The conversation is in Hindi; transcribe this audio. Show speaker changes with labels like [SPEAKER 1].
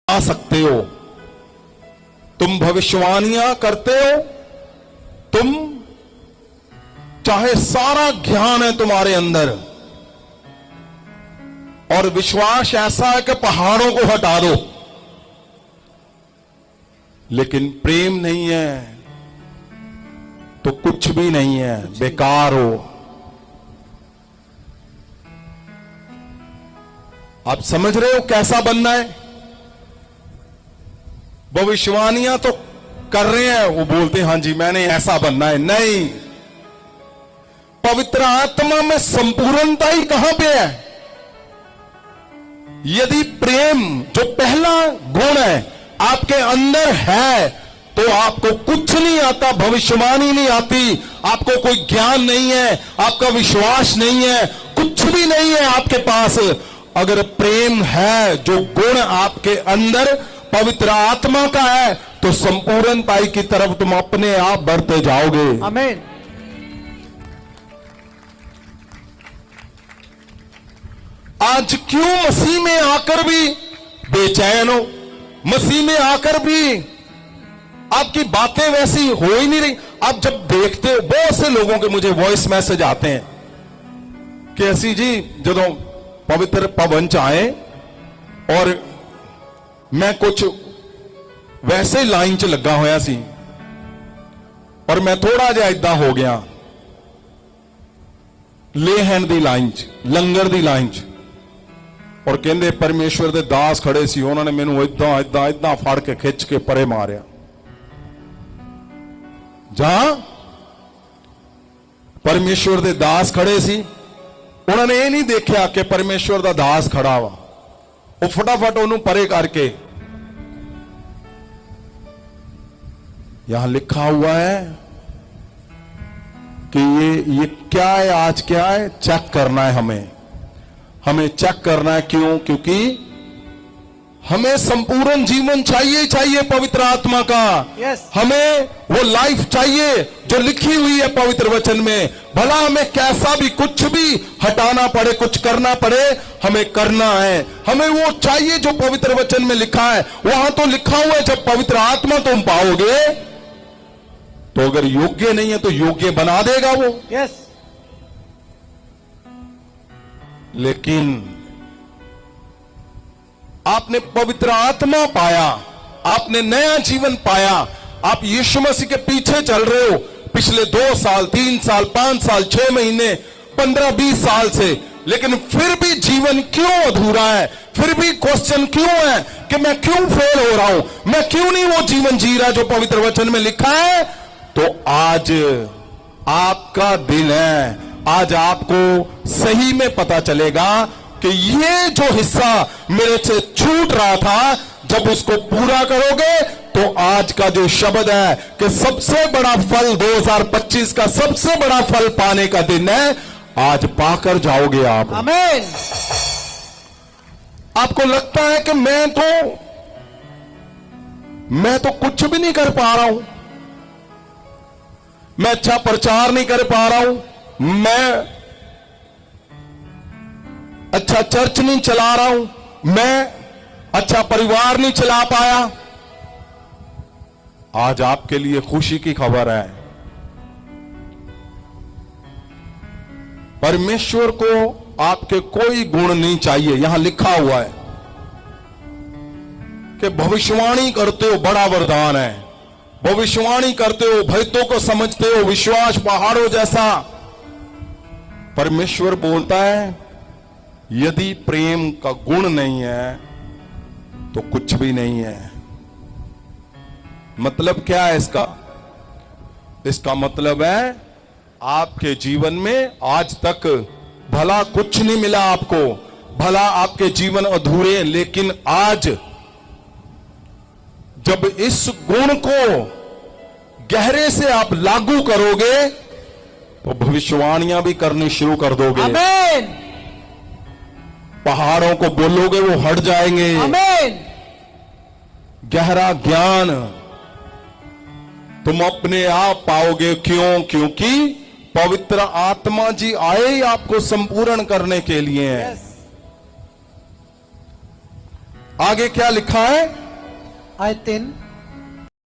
[SPEAKER 1] आ सकते हो, तुम भविष्यवाणियां करते हो, तुम चाहे सारा ज्ञान है तुम्हारे अंदर और विश्वास ऐसा है कि पहाड़ों को हटा दो, लेकिन प्रेम नहीं है तो कुछ भी नहीं है, बेकार हो। आप समझ रहे हो कैसा बनना है? भविष्यवाणियां तो कर रहे हैं, वो बोलते हैं हां जी मैंने ऐसा बनना है। नहीं, पवित्र आत्मा में संपूर्णता ही कहां पे है? यदि प्रेम जो पहला गुण है आपके अंदर है तो आपको कुछ नहीं आता, भविष्यवाणी नहीं आती, आपको कोई ज्ञान नहीं है, आपका विश्वास नहीं है, कुछ भी नहीं है आपके पास। अगर प्रेम है, जो गुण आपके अंदर पवित्र आत्मा का है, तो संपूर्णता की तरफ तुम अपने आप बढ़ते जाओगे।
[SPEAKER 2] आमीन।
[SPEAKER 1] आज क्यों मसीह में आकर भी बेचैन हो? मसीह में आकर भी आपकी बातें वैसी हो ही नहीं रही। आप जब देखते हो, बहुत से लोगों के मुझे वॉइस मैसेज आते हैं कि ऐसी जी जदों पवित्र पवन च आए और मैं कुछ वैसे लाइन च लगा होया सी और मैं थोड़ा जिहा इदां हो गया लेहन दी लाइन च, लंगर दी लाइन च, और कहंदे परमेश्वर दे दास खड़े सी, उन्होंने मैनू इदां इदां इदां फड़ के खिंच के परे मारिया। जहां परमेश्वर दे दास खड़े सी, उन्होंने ये नहीं देखा कि परमेश्वर दा दास खड़ा वा, वो फटाफट उन्होंने परे करके, यहां लिखा हुआ है कि ये क्या है, आज क्या है, चेक करना है, हमें चेक करना है। क्यों? क्योंकि हमें संपूर्ण जीवन चाहिए पवित्र आत्मा का।
[SPEAKER 2] Yes.
[SPEAKER 1] हमें वो लाइफ चाहिए जो लिखी हुई है पवित्र वचन में। भला हमें कैसा भी कुछ भी हटाना पड़े, कुछ करना पड़े, हमें करना है। हमें वो चाहिए जो पवित्र वचन में लिखा है। वहां तो लिखा हुआ है जब पवित्र आत्मा तुम पाओगे तो अगर योग्य नहीं है तो योग्य बना देगा वो।
[SPEAKER 2] यस।
[SPEAKER 1] लेकिन आपने पवित्र आत्मा पाया, आपने नया जीवन पाया, आप यीशु मसीह के पीछे चल रहे हो पिछले 2 साल, 3 साल, 5 साल, 6 महीने, 15-20 साल से, लेकिन फिर भी जीवन क्यों अधूरा है? फिर भी क्वेश्चन क्यों है कि मैं क्यों फेल हो रहा हूं, मैं क्यों नहीं वो जीवन जी रहा जो पवित्र वचन में लिखा है? तो आज आपका दिन है, आज आपको सही में पता चलेगा कि ये जो हिस्सा मेरे से छूट रहा था, जब उसको पूरा करोगे तो आज का जो शब्द है कि सबसे बड़ा फल 2025 का सबसे बड़ा फल पाने का दिन है, आज पाकर जाओगे आप।
[SPEAKER 2] आमीन।
[SPEAKER 1] आपको लगता है कि मैं तो कुछ भी नहीं कर पा रहा हूं, मैं अच्छा प्रचार नहीं कर पा रहा हूं, मैं अच्छा चर्च नहीं चला रहा हूं, मैं अच्छा परिवार नहीं चला पाया। आज आपके लिए खुशी की खबर है, परमेश्वर को आपके कोई गुण नहीं चाहिए। यहां लिखा हुआ है कि भविष्यवाणी करते हो, बड़ा वरदान है। भविष्यवाणी करते हो, भयतों को समझते हो, विश्वास पहाड़ों जैसा। परमेश्वर बोलता है यदि प्रेम का गुण नहीं है तो कुछ भी नहीं है। मतलब क्या है इसका? इसका मतलब है आपके जीवन में आज तक भला कुछ नहीं मिला आपको, भला आपके जीवन अधूरे, लेकिन आज जब इस गुण को गहरे से आप लागू करोगे तो भविष्यवाणियां भी करनी शुरू कर दोगे।
[SPEAKER 2] आमीन।
[SPEAKER 1] पहाड़ों को बोलोगे वो हट जाएंगे।
[SPEAKER 2] आमीन।
[SPEAKER 1] गहरा ज्ञान तुम अपने आप पाओगे। क्यों? क्योंकि पवित्र आत्मा जी आए ही आपको संपूर्ण करने के लिए हैं।
[SPEAKER 2] यस।
[SPEAKER 1] आगे क्या लिखा है?
[SPEAKER 2] आयत 3,